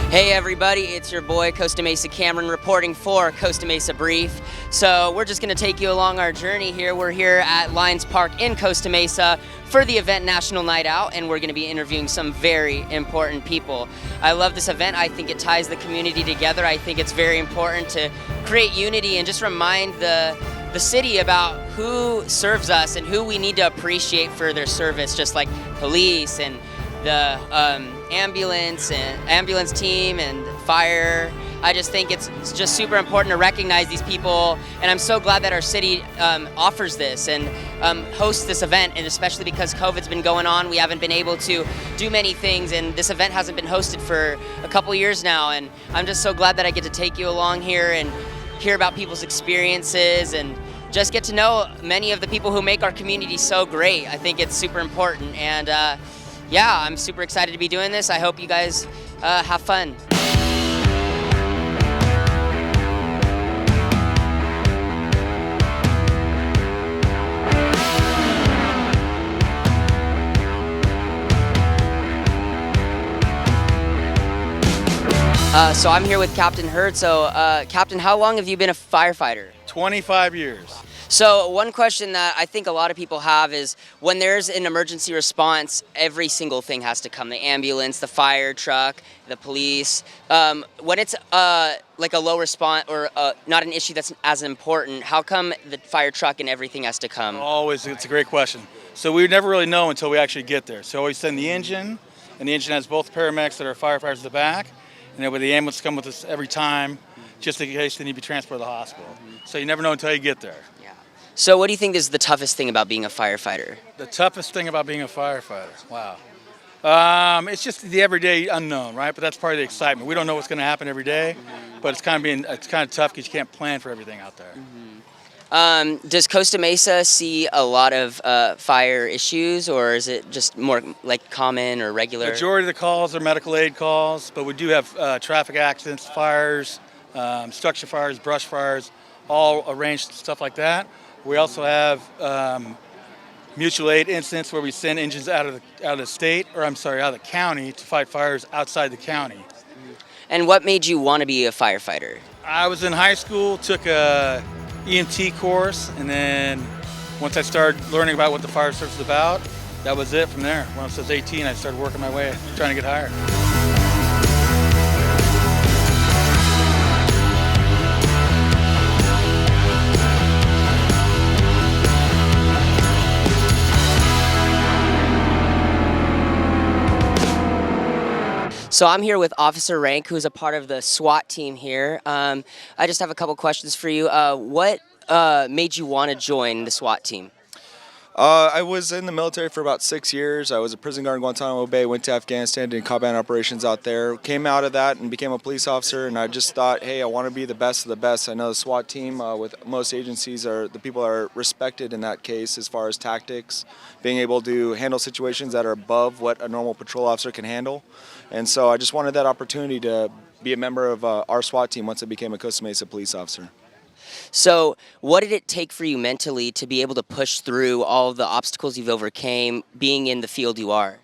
Hey everybody, it's your boy Costa Mesa Cameron reporting for Costa Mesa Brief. So we're just going to take you along our journey here. We're here at Lions Park in Costa Mesa for the event National Night Out, and we're going to be interviewing some very important people. I love this event. I think it ties the community together. I think it's very important to create unity and just remind the city about who serves us and who we need to appreciate for their service, just like police and the ambulance team and fire. I just think it's just super important to recognize these people, and I'm so glad that our city offers this and hosts this event, and especially because COVID's been going on, we haven't been able to do many things, and this event hasn't been hosted for a couple years now, and I'm just so glad that I get to take you along here and hear about people's experiences and just get to know many of the people who make our community so great. I think it's super important, and yeah, I'm super excited to be doing this. I hope you guys have fun. So I'm here with Captain Hurd. So Captain, how long have you been a firefighter? 25 years. So one question that I think a lot of people have is when there's an emergency response, every single thing has to come. The ambulance, the fire truck, the police. When it's like a low response or not an issue that's as important, how come the fire truck and everything has to come? Always, it's a great question. So we never really know until we actually get there. So we send the engine, and the engine has both paramedics that are firefighters at the back, and then with the ambulance come with us every time, just in case they need to be transported to the hospital. So you never know until you get there. So what do you think is the toughest thing about being a firefighter? The toughest thing about being a firefighter? Wow. It's just the everyday unknown, right? But that's part of the excitement. We don't know what's going to happen every day, but it's kind of tough because you can't plan for everything out there. Does Costa Mesa see a lot of fire issues, or is it just more like common or regular? The majority of the calls are medical aid calls, but we do have traffic accidents, fires, structure fires, brush fires, all arranged stuff like that. We also have mutual aid incidents where we send engines out of the county to fight fires outside the county. And what made you want to be a firefighter? I was in high school, took a EMT course, and then once I started learning about what the fire service is about, that was it from there. When I was 18, I started working my way, trying to get hired. So I'm here with Officer Rank, who's a part of the SWAT team here. I just have a couple questions for you. What made you want to join the SWAT team? I was in the military for about 6 years. I was a prison guard in Guantanamo Bay, went to Afghanistan, did combat operations out there, came out of that and became a police officer, and I just thought, hey, I want to be the best of the best. I know the SWAT team with most agencies the people are respected in that case as far as tactics, being able to handle situations that are above what a normal patrol officer can handle. And so I just wanted that opportunity to be a member of our SWAT team once I became a Costa Mesa police officer. So what did it take for you mentally to be able to push through all of the obstacles you've overcame being in the field you are?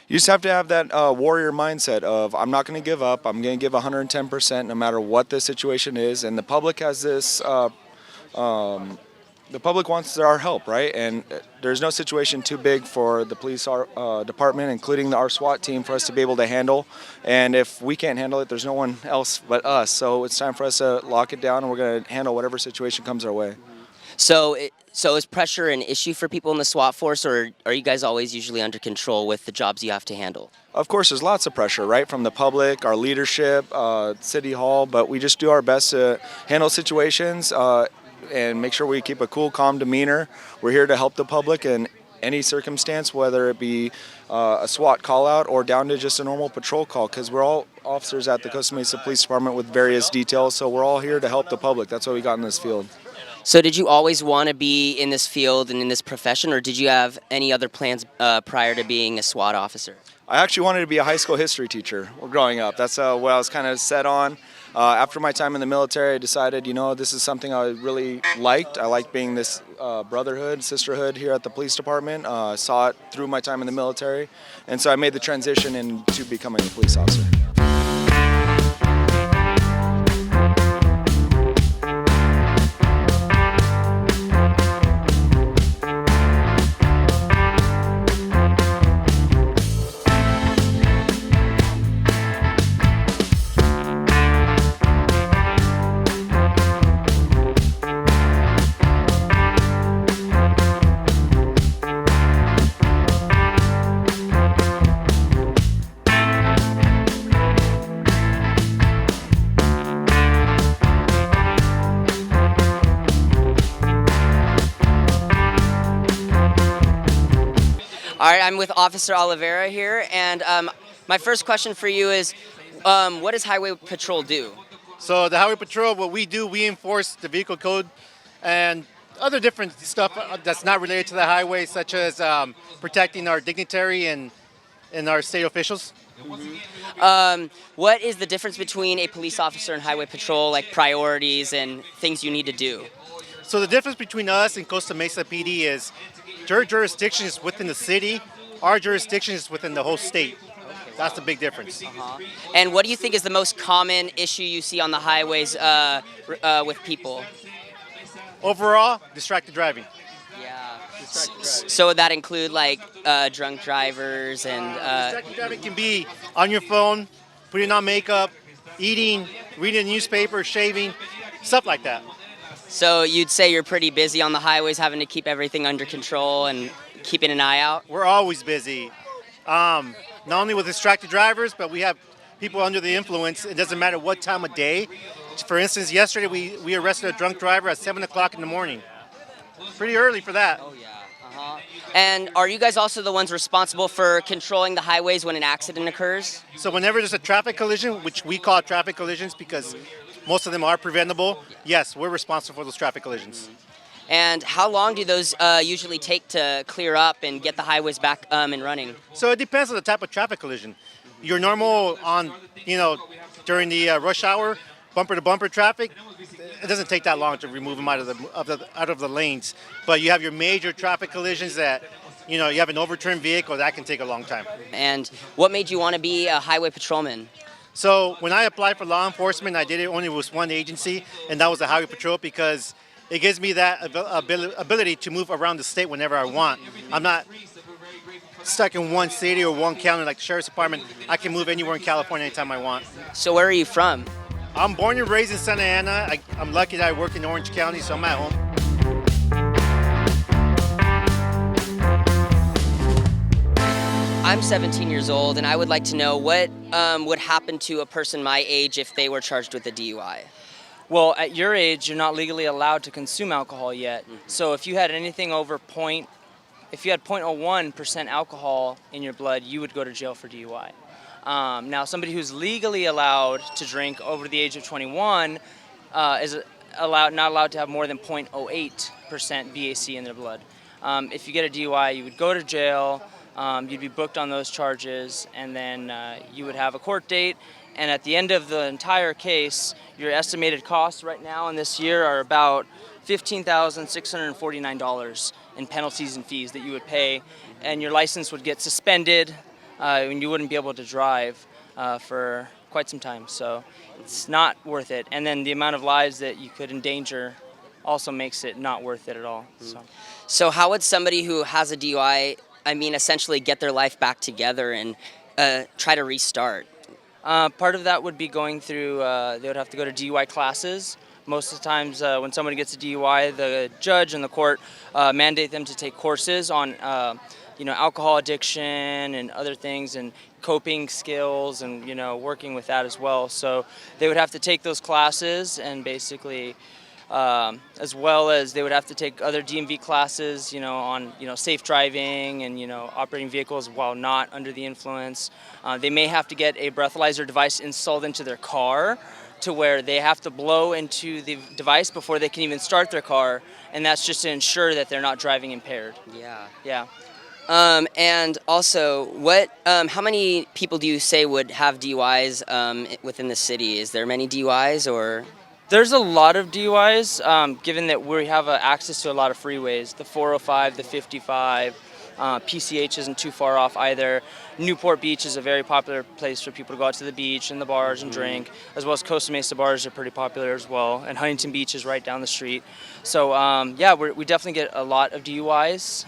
You just have to have that warrior mindset of I'm not going to give up, I'm going to give 110% no matter what the situation is, and the public has this the public wants our help, right? And there's no situation too big for the police department, including our SWAT team, for us to be able to handle. And if we can't handle it, there's no one else but us. So it's time for us to lock it down, and we're going to handle whatever situation comes our way. So is pressure an issue for people in the SWAT force, or are you guys always usually under control with the jobs you have to handle? Of course, there's lots of pressure, right, from the public, our leadership, City Hall, but we just do our best to handle situations and make sure we keep a cool, calm demeanor. We're here to help the public in any circumstance, whether it be a SWAT call out or down to just a normal patrol call, because we're all officers at the Costa Mesa Police Department with various details, so we're all here to help the public. That's why we got in this field. So did you always want to be in this field and in this profession, or did you have any other plans prior to being a SWAT officer? I actually wanted to be a high school history teacher growing up. That's what I was kind of set on. After my time in the military, I decided, you know, this is something I really liked. I liked being this brotherhood, sisterhood here at the police department. I saw it through my time in the military. And so I made the transition into becoming a police officer. All right, I'm with Officer Oliveira here, and my first question for you is, what does Highway Patrol do? So the Highway Patrol, what we do, we enforce the vehicle code and other different stuff that's not related to the highway, such as protecting our dignitary and our state officials. What is the difference between a police officer and Highway Patrol, like priorities and things you need to do? So the difference between us and Costa Mesa PD is your jurisdiction is within the city, our jurisdiction is within the whole state. That's the big difference. And what do you think is the most common issue you see on the highways with people? Overall, distracted driving. Yeah. So would that include like drunk drivers and? Distracted driving can be on your phone, putting on makeup, eating, reading a newspaper, shaving, stuff like that. So you'd say you're pretty busy on the highways, having to keep everything under control and keeping an eye out? We're always busy. Not only with distracted drivers, but we have people under the influence. It doesn't matter what time of day. For instance, yesterday we arrested a drunk driver at 7 o'clock in the morning. Pretty early for that. Oh yeah. And are you guys also the ones responsible for controlling the highways when an accident occurs? So whenever there's a traffic collision, which we call traffic collisions because most of them are preventable, yes, we're responsible for those traffic collisions. And how long do those usually take to clear up and get the highways back and running? So it depends on the type of traffic collision. Your normal on, during the rush hour, bumper to bumper traffic, it doesn't take that long to remove them out of the lanes. But you have your major traffic collisions that, you have an overturned vehicle, that can take a long time. And what made you want to be a highway patrolman? So when I applied for law enforcement, I did it only with one agency, and that was the Highway Patrol because it gives me that ability to move around the state whenever I want. I'm not stuck in one city or one county like the Sheriff's Department. I can move anywhere in California anytime I want. So where are you from? I'm born and raised in Santa Ana. I'm lucky that I work in Orange County, so I'm at home. I'm 17 years old, and I would like to know what would happen to a person my age if they were charged with a DUI. Well, at your age, you're not legally allowed to consume alcohol yet. So if you had anything over if you had 0.01% alcohol in your blood, you would go to jail for DUI. Now, somebody who's legally allowed to drink over the age of 21 is not allowed to have more than 0.08% BAC in their blood. If you get a DUI, you would go to jail. You'd be booked on those charges, and then you would have a court date. And at the end of the entire case, your estimated costs right now in this year are about $15,649 in penalties and fees that you would pay, and your license would get suspended, and you wouldn't be able to drive for quite some time. So it's not worth it. And then the amount of lives that you could endanger also makes it not worth it at all. So how would somebody who has a DUI, essentially get their life back together and try to restart? Part of that would be going through, they would have to go to DUI classes. Most of the times when somebody gets a DUI, the judge and the court mandate them to take courses on alcohol addiction and other things and coping skills and, working with that as well. So they would have to take those classes and basically, as well as they would have to take other DMV classes, on, safe driving and, operating vehicles while not under the influence. They may have to get a breathalyzer device installed into their car to where they have to blow into the device before they can even start their car, and that's just to ensure that they're not driving impaired. Yeah. And also, how many people do you say would have DUIs within the city? Is there many DUIs or? There's a lot of DUIs, given that we have access to a lot of freeways. The 405, the 55, PCH isn't too far off either. Newport Beach is a very popular place for people to go out to the beach and the bars and drink, as well as Costa Mesa bars are pretty popular as well, and Huntington Beach is right down the street. So we definitely get a lot of DUIs.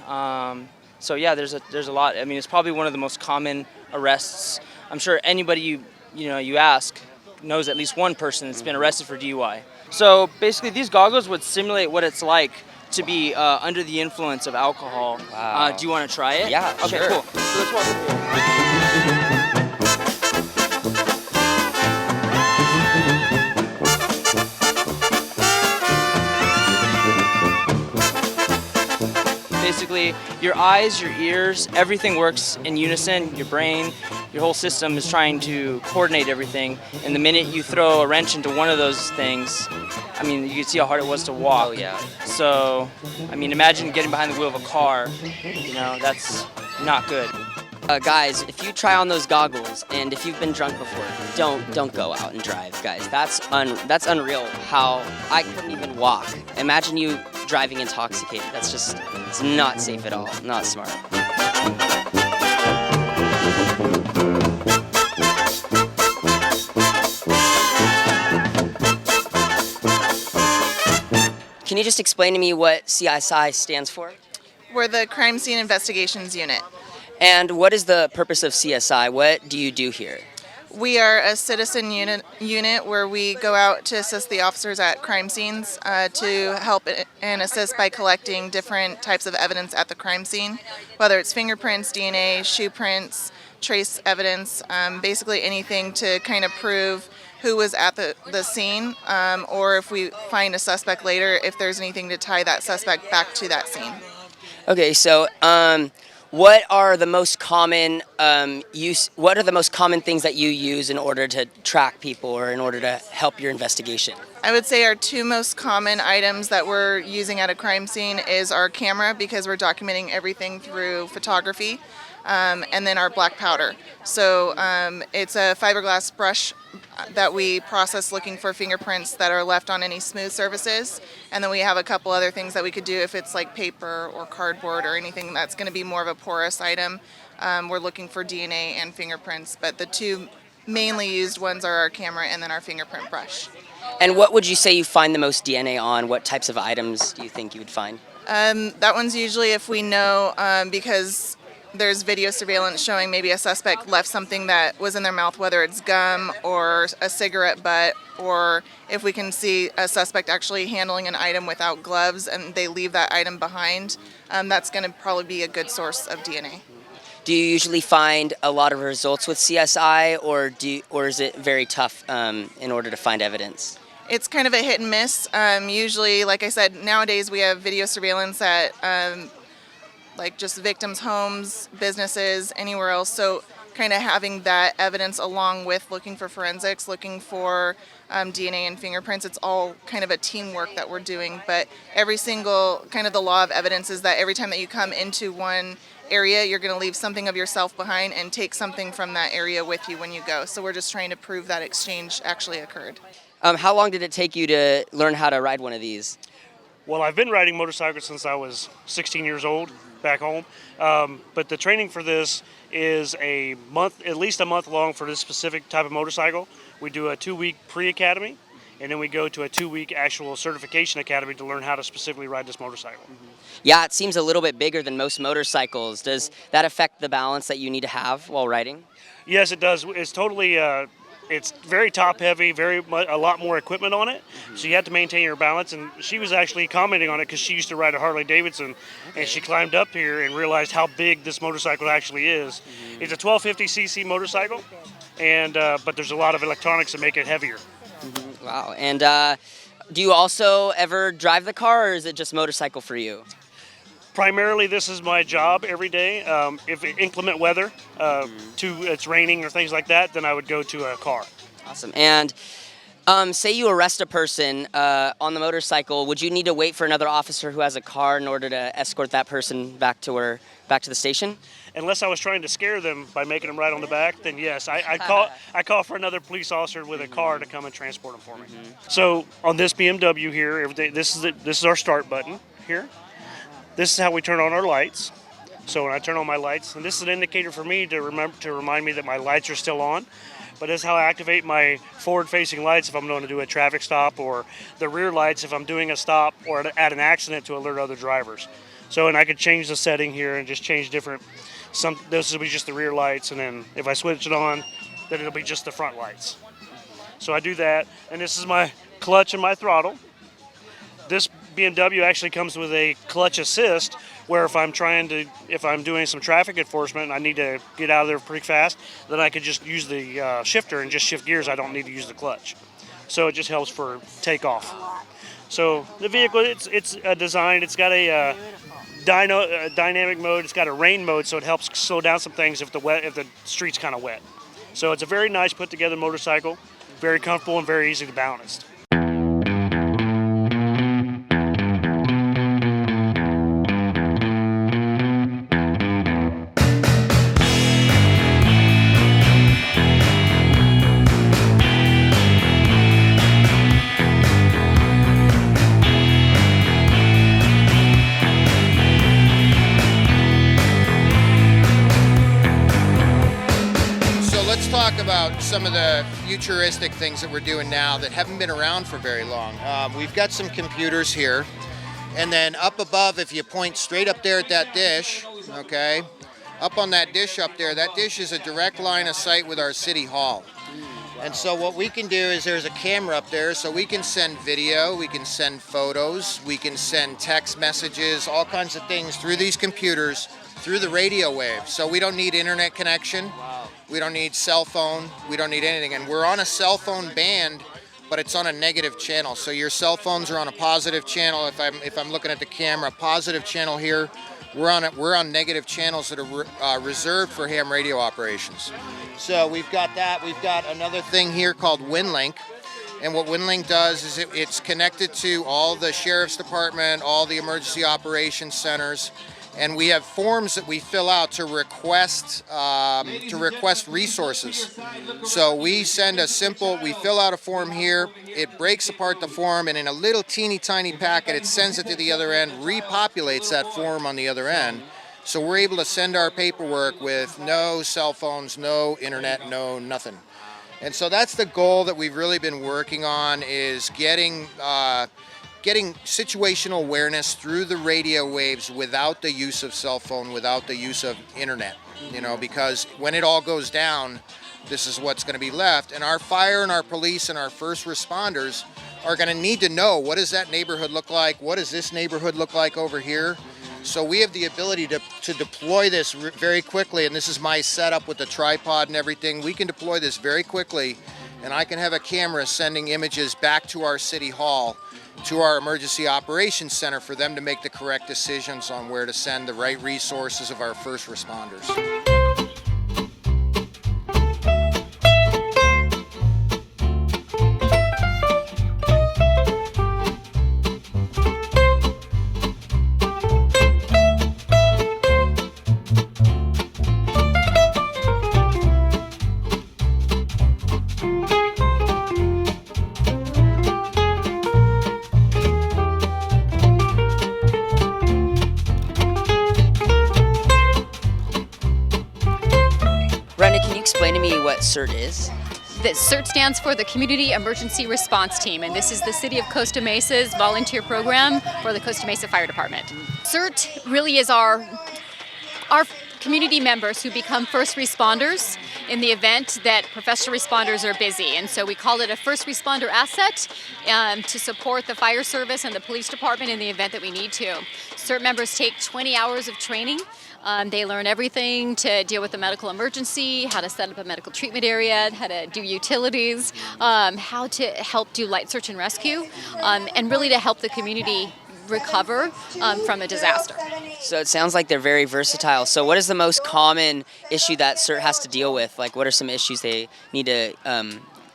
There's a lot. It's probably one of the most common arrests. I'm sure anybody you ask knows at least one person that's been arrested for DUI. So basically these goggles would simulate what it's like to be under the influence of alcohol. Wow. Do you want to try it? Yeah, okay, sure. Cool. So let's walk up here. Basically, basically your eyes, your ears, everything works in unison. Your brain, your whole system is trying to coordinate everything. And the minute you throw a wrench into one of those things, I mean, you can see how hard it was to walk. Oh yeah. So, I mean, imagine getting behind the wheel of a car. You know, that's not good. Guys, if you try on those goggles and if you've been drunk before, don't go out and drive, guys. That's unreal. How I couldn't even walk. Imagine you driving intoxicated. It's not safe at all. Not smart. Can you just explain to me what CSI stands for? We're the Crime Scene Investigations Unit. And what is the purpose of CSI? What do you do here? We are a citizen unit where we go out to assist the officers at crime scenes to help and assist by collecting different types of evidence at the crime scene, whether it's fingerprints, DNA, shoe prints, trace evidence, basically anything to kind of prove who was at the scene, or if we find a suspect later, if there's anything to tie that suspect back to that scene. Okay, so what are the most common What are the most common things that you use in order to track people or in order to help your investigation? I would say our two most common items that we're using at a crime scene is our camera, because we're documenting everything through photography, and then our black powder. So it's a fiberglass brush that we process looking for fingerprints that are left on any smooth surfaces. And then we have a couple other things that we could do if it's like paper or cardboard or anything that's going to be more of a porous item. We're looking for DNA and fingerprints, but the two mainly used ones are our camera and then our fingerprint brush. And what would you say you find the most DNA on? What types of items do you think you would find? That one's usually if we know, because there's video surveillance showing maybe a suspect left something that was in their mouth, whether it's gum or a cigarette butt, or if we can see a suspect actually handling an item without gloves and they leave that item behind, that's going to probably be a good source of DNA. Do you usually find a lot of results with CSI, or is it very tough in order to find evidence? It's kind of a hit and miss. Usually, like I said, nowadays we have video surveillance at like just victims' homes, businesses, anywhere else. So kind of having that evidence along with looking for forensics, looking for DNA and fingerprints, it's all kind of a teamwork that we're doing. But every single kind of the law of evidence is that every time that you come into one area, you're going to leave something of yourself behind and take something from that area with you when you go. So we're just trying to prove that exchange actually occurred. How long did it take you to learn how to ride one of these? Well, I've been riding motorcycles since I was 16 years old back home. But the training for this is a month, at least a month long for this specific type of motorcycle. We do a 2-week pre-academy, and then we go to a 2-week actual certification academy to learn how to specifically ride this motorcycle. Yeah, it seems a little bit bigger than most motorcycles. Does that affect the balance that you need to have while riding? Yes, it does. It's totally, it's very top heavy, a lot more equipment on it. So you have to maintain your balance. And she was actually commenting on it because she used to ride a Harley Davidson, and she climbed up here and realized how big this motorcycle actually is. It's a 1250cc motorcycle, and but there's a lot of electronics that make it heavier. Wow. And do you also ever drive the car, or is it just motorcycle for you? Primarily, this is my job every day. If inclement weather, it's raining or things like that, then I would go to a car. Awesome. And say you arrest a person on the motorcycle, would you need to wait for another officer who has a car in order to escort that person back to the station? Unless I was trying to scare them by making them ride on the back, then yes, I call for another police officer with a car to come and transport them for me. So on this BMW here, this is our start button here. This is how we turn on our lights. So when I turn on my lights, and this is an indicator for me to remind me that my lights are still on. But this is how I activate my forward-facing lights if I'm going to do a traffic stop, or the rear lights if I'm doing a stop or at an accident to alert other drivers. So, and I could change the setting here and just change different. This will be just the rear lights, and then if I switch it on, then it'll be just the front lights. So I do that, and this is my clutch and my throttle. This BMW actually comes with a clutch assist, where if I'm doing some traffic enforcement and I need to get out of there pretty fast, then I could just use the shifter and just shift gears. I don't need to use the clutch. So it just helps for takeoff. So the vehicle, it's designed, it's got a dynamic mode. It's got a rain mode, so it helps slow down some things if the street's kind of wet. So it's a very nice put together motorcycle, very comfortable and very easy to balance. Talk about some of the futuristic things that we're doing now that haven't been around for very long. We've got some computers here, and then up above, if you point straight up there at that dish, okay, up on that dish up there, that dish is a direct line of sight with our city hall. And so what we can do is there's a camera up there, so we can send video, we can send photos, we can send text messages, all kinds of things through these computers, through the radio wave. So we don't need internet connection. We don't need cell phone. We don't need anything. And we're on a cell phone band, but it's on a negative channel. So your cell phones are on a positive channel. If I'm looking at the camera, positive channel here. We're on negative channels that are reserved for ham radio operations. So we've got that. We've got another thing here called WinLink. And what WinLink does is it's connected to all the sheriff's department, all the emergency operations centers. And we have forms that we fill out to request resources. So we fill out a form here, it breaks apart the form, and in a little teeny tiny packet, it sends it to the other end, repopulates that form on the other end. So we're able to send our paperwork with no cell phones, no internet, no nothing. And so that's the goal that we've really been working on, is getting situational awareness through the radio waves without the use of cell phone, without the use of internet, because when it all goes down, this is what's going to be left. And our fire and our police and our first responders are going to need to know, what does that neighborhood look like? What does this neighborhood look like over here? So we have the ability to deploy this very quickly, and this is my setup with the tripod and everything. We can deploy this very quickly, and I can have a camera sending images back to our city hall, to our emergency operations center, for them to make the correct decisions on where to send the right resources of our first responders. Explain to me what CERT is. The CERT stands for the Community Emergency Response Team, and this is the City of Costa Mesa's volunteer program for the Costa Mesa Fire Department. CERT really is our community members who become first responders in the event that professional responders are busy. And so we call it a first responder asset to support the fire service and the police department in the event that we need to. CERT members take 20 hours of training. They learn everything to deal with the medical emergency, how to set up a medical treatment area, how to do utilities, how to help do light search and rescue, and really to help the community recover from a disaster. So it sounds like they're very versatile. So what is the most common issue that CERT has to deal with? Like, what are some issues they need to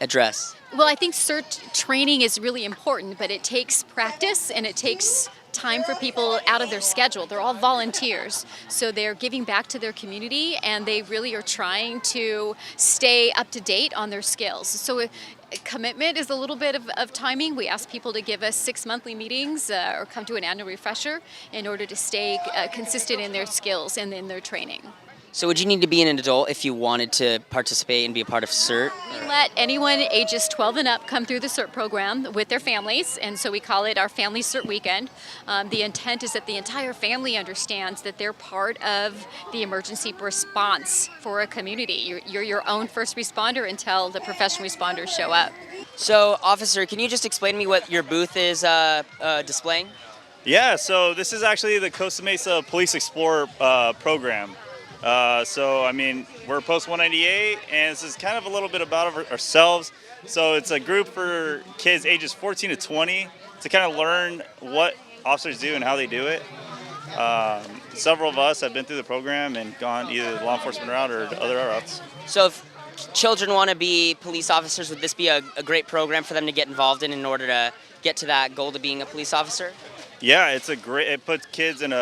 address? Well, I think CERT training is really important, but it takes practice and it takes time for people out of their schedule. They're all volunteers, so they're giving back to their community, and they really are trying to stay up to date on their skills. So commitment is a little bit of timing. We ask people to give us 6 monthly meetings or come to an annual refresher in order to stay consistent in their skills and in their training. So would you need to be an adult if you wanted to participate and be a part of CERT? We let anyone ages 12 and up come through the CERT program with their families, and so we call it our Family CERT Weekend. The intent is that the entire family understands that they're part of the emergency response for a community. You're your own first responder until the professional responders show up. So, officer, can you just explain to me what your booth is displaying? Yeah, so this is actually the Costa Mesa Police Explorer program. So, I mean, we're Post 198, and this is kind of a little bit about ourselves. So it's a group for kids ages 14 to 20 to kind of learn what officers do and how they do it. Several of us have been through the program and gone either the law enforcement route or other routes. So if children want to be police officers, would this be a great program for them to get involved in order to get to that goal to being a police officer? Yeah, it puts kids in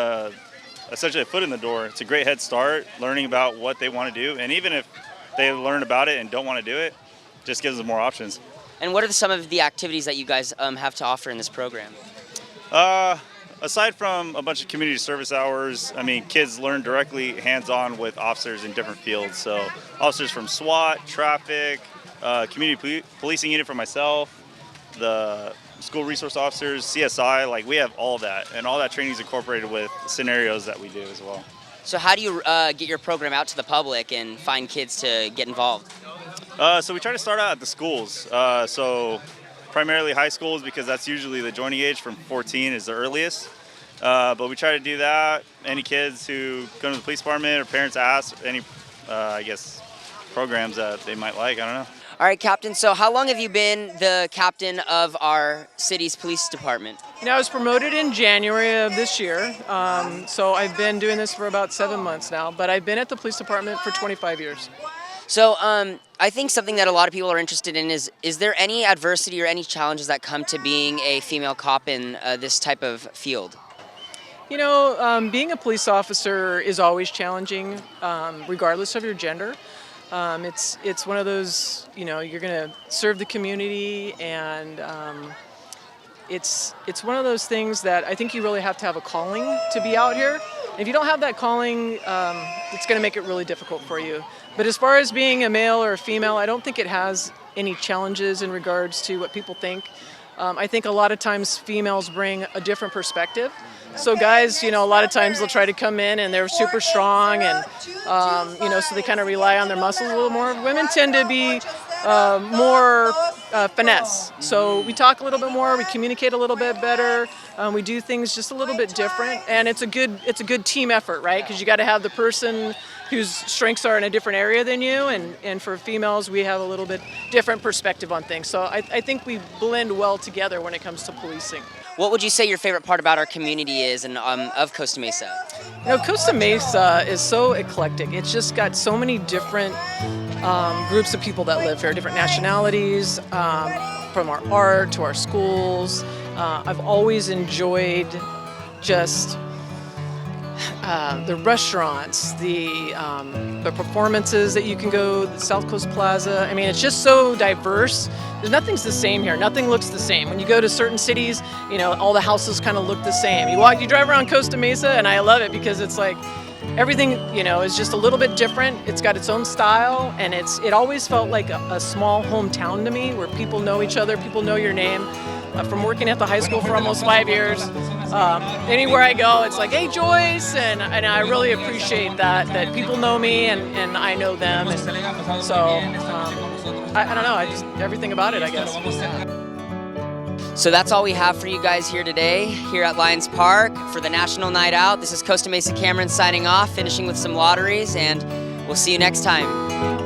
essentially a foot in the door. It's a great head start, learning about what they want to do. And even if they learn about it and don't want to do it, just gives them more options. And what are some of the activities that you guys have to offer in this program? Aside from a bunch of community service hours, I mean, kids learn directly hands-on with officers in different fields. So officers from SWAT, traffic, community policing unit for myself, the school resource officers, CSI, like we have all that. And all that training is incorporated with scenarios that we do as well. So how do you get your program out to the public and find kids to get involved? So we try to start out at the schools. So primarily high schools, because that's usually the joining age from 14 is the earliest. But we try to do that. Any kids who come to the police department or parents ask any, I guess, programs that they might like. I don't know. All right, Captain. So how long have you been the captain of our city's police department? You know, I was promoted in January of this year. So I've been doing this for about 7 months now, but I've been at the police department for 25 years. So I think something that a lot of people are interested in is there any adversity or any challenges that come to being a female cop in this type of field? You know, being a police officer is always challenging, regardless of your gender. It's one of those, you know, you're going to serve the community, and it's one of those things that I think you really have to have a calling to be out here. If you don't have that calling, it's going to make it really difficult for you. But as far as being a male or a female, I don't think it has any challenges in regards to what people think. I think a lot of times females bring a different perspective. So guys, you know, a lot of times they'll try to come in and they're super strong, and you know, so they kind of rely on their muscles a little more. Women tend to be more finesse. So we talk a little bit more, we communicate a little bit better, we do things just a little bit different, and it's a good team effort, right? Because you got to have the person whose strengths are in a different area than you, and for females we have a little bit different perspective on things. So I think we blend well together when it comes to policing. What would you say your favorite part about our community is and of Costa Mesa? You know, Costa Mesa is so eclectic. It's just got so many different groups of people that live here, different nationalities, from our art to our schools. I've always enjoyed just the restaurants, the performances that you can go, the South Coast Plaza. I mean, it's just so diverse. Nothing's the same here. Nothing looks the same. When you go to certain cities, you know, all the houses kind of look the same. You drive around Costa Mesa, and I love it because it's like everything, you know, is just a little bit different. It's got its own style, and it always felt like a small hometown to me, where people know each other, people know your name. From working at the high school for almost 5 years, anywhere I go, it's like, hey, Joyce, and I really appreciate that people know me and I know them, and so I don't know, just everything about it, I guess. So that's all we have for you guys here today, here at Lions Park for the National Night Out. This is Costa Mesa Cameron signing off, finishing with some lotteries, and we'll see you next time.